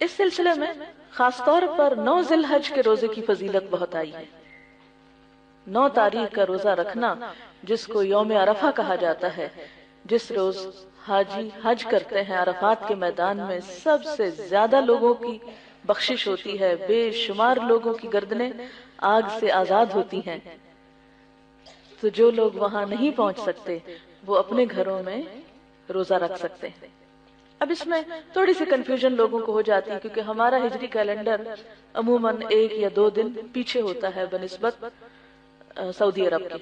اس سلسلے میں خاص طور پر 9 ذی الحج کے روزے کی فضیلت بہت آئی ہے۔ 9 تاریخ کا روزہ رکھنا، جس کو یوم عرفہ کہا جاتا ہے، جس روز حاجی حج کرتے ہیں عرفات کے میدان میں، سب سے زیادہ لوگوں کی بخشش ہوتی ہے، بے شمار لوگوں کی گردنیں آگ سے آزاد ہوتی ہیں۔ تو جو لوگ وہاں نہیں پہنچ سکتے وہ اپنے گھروں میں روزہ رکھ سکتے ہیں۔ اب اس میں تھوڑی سی کنفیوژن لوگوں کو ہو جاتی ہے، کیونکہ ہمارا ہجری کیلنڈر عموماً 1 یا 2 دن پیچھے ہوتا ہے بنسبت سعودی عرب کے،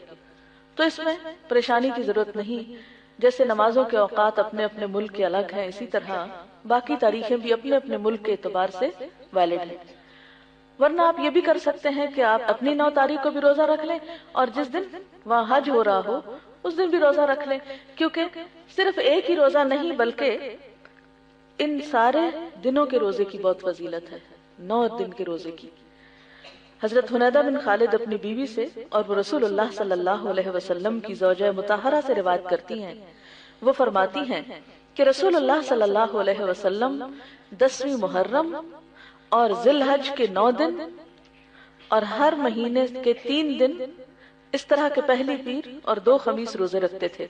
تو اس میں پریشانی کی ضرورت نہیں۔ جیسے نمازوں کے اوقات اپنے اپنے ملک کے الگ ہیں، اسی طرح باقی تاریخیں بھی اپنے اپنے ملک کے اعتبار سے ویلڈ ہیں۔ ورنہ آپ یہ بھی کر سکتے ہیں کہ آپ اپنی 9 تاریخ کو بھی روزہ رکھ لیں، اور جس دن وہاں حج ہو رہا ہو اس دن بھی روزہ رکھ لیں، کیونکہ صرف ایک ہی روزہ نہیں بلکہ ان سارے دنوں کے روزے کی بہت فضیلت ہے، 9 دن کے روزے کی۔ حضرت حنیدہ بن خالد اپنی بیوی سے اور وہ رسول اللہ صلی اللہ علیہ وسلم کی زوجہ مطہرہ سے روایت کرتی ہیں، وہ فرماتی ہیں کہ رسول اللہ صلی اللہ علیہ وسلم 10ویں محرم اور ذی الحج کے 9 دن اور ہر مہینے کے 3 دن اس طرح کے پہلی پیر اور 2 خمیس روزے رکھتے تھے۔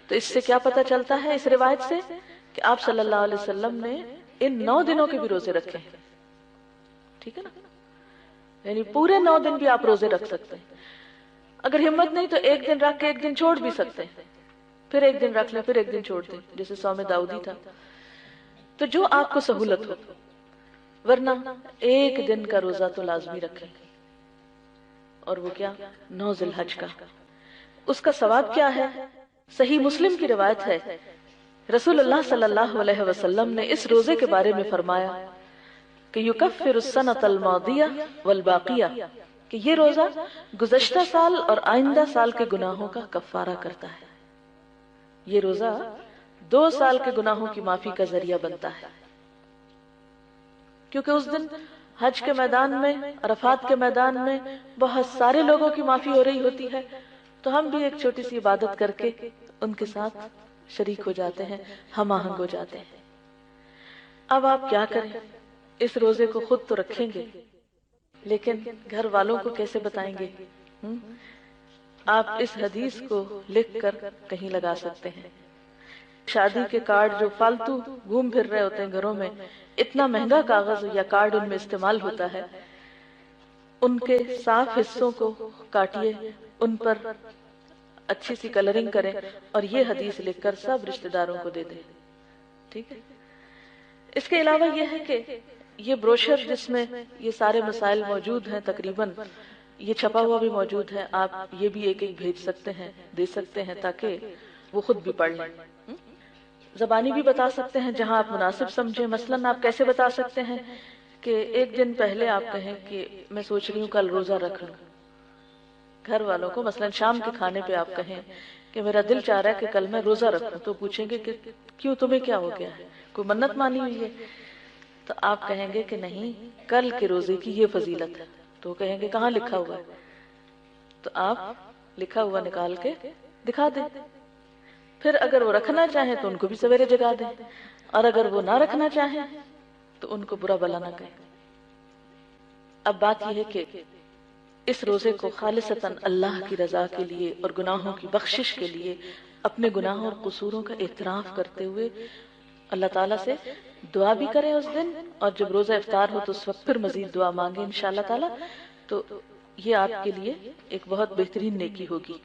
تو اس سے کیا پتہ چلتا ہے اس روایت سے کہ آپ صلی اللہ علیہ وسلم نے ان 9 دنوں کے بھی روزے رکھے ہیں، ٹھیک ہے نا؟ یعنی پورے 9 دن بھی آپ روزے رکھ سکتے ہیں۔ اگر ہمت نہیں تو 1 دن رکھ کے 1 دن چھوڑ بھی سکتے ہیں، پھر 1 دن رکھ لیں پھر 1 دن چھوڑ دیں، جیسے صوم داؤدی تھا۔ تو جو آپ کو سہولت ہو، ورنہ 1 دن کا روزہ تو لازمی رکھیں، اور وہ کیا 9 ذی الحج کا۔ اس کا ثواب کیا ہے؟ صحیح مسلم کی روایت ہے، رسول اللہ صلی اللہ علیہ وسلم نے اس روزے کے بارے میں فرمایا کہ یکفر السنۃ الماضیہ والباقیہ، کہ یہ روزہ گزشتہ سال اور آئندہ سال کے گناہوں کا کفارہ کرتا ہے۔ یہ روزہ 2 سال کے گناہوں کی معافی کا ذریعہ بنتا ہے، کیونکہ اس دن حج کے میدان میں، عرفات کے میدان میں بہت سارے لوگوں کی معافی ہو رہی ہوتی ہے، تو ہم بھی ایک چھوٹی سی عبادت کر کے ان کے ساتھ شریک ہو جاتے ہیں، ہم آہنگ ہو جاتے ہیں۔ اب آپ کیا کریں؟ اس روزے کو خود تو رکھیں گے، لیکن گھر والوں کو کیسے بتائیں گے؟ آپ اس حدیث کو لکھ کر کہیں لگا سکتے ہیں۔ شادی کے کارڈ جو فالتو گھوم پھر رہے ہوتے ہیں گھروں میں، اتنا مہنگا کاغذ یا کارڈ ان میں استعمال ہوتا ہے، ان کے صاف حصوں کو کاٹیے، ان پر اچھی سی کلرنگ کریں اور یہ حدیث لکھ کر سب رشتہ داروں کو دے دیں، ٹھیک ہے؟ اس کے علاوہ یہ ہے کہ یہ بروشر جس میں یہ سارے مسائل موجود ہیں، تقریباً یہ چھپا ہوا بھی موجود ہے، آپ یہ بھی ایک ایک بھیج سکتے ہیں، دے سکتے ہیں، تاکہ وہ خود بھی پڑھ لیں۔ زبانی بھی بتا سکتے ہیں جہاں آپ مناسب سمجھیں۔ مثلاً آپ کیسے بتا سکتے ہیں کہ 1 دن پہلے آپ کہیں کہ میں سوچ رہی ہوں کل روزہ رکھ لوں۔ گھر والوں کو مثلاً شام کے کھانے پہ آپ کہیں کہ میرا دل چاہ رہا ہے کہ کل میں روزہ رکھوں، تو پوچھیں گے کہ کیوں، تمہیں کیا ہو گیا ہے، کوئی منت مانی ہوئی ہے؟ تو آپ کہیں گے کہ نہیں، کل کے روزے کی یہ فضیلت ہے۔ تو کہیں گے کہاں لکھا ہوا ہے؟ تو آپ لکھا ہوا نکال کے دکھا دیں۔ پھر اگر وہ رکھنا چاہیں تو ان کو بھی سویرے جگا دیں، اور اگر وہ نہ رکھنا چاہیں تو ان کو برا بلا نہ کہیں۔ اب بات یہ ہے کہ اس روزے کو خالصتاً اللہ کی رضا کے لیے اور گناہوں کی بخشش کے لیے اپنے گناہوں اور قصوروں کا اعتراف کرتے ہوئے اللہ تعالیٰ سے دعا بھی کریں اس دن، اور جب روزہ افطار ہو تو اس وقت پھر مزید دعا مانگیں انشاءاللہ تعالیٰ، تو یہ آپ کے لیے ایک بہت بہترین نیکی ہوگی۔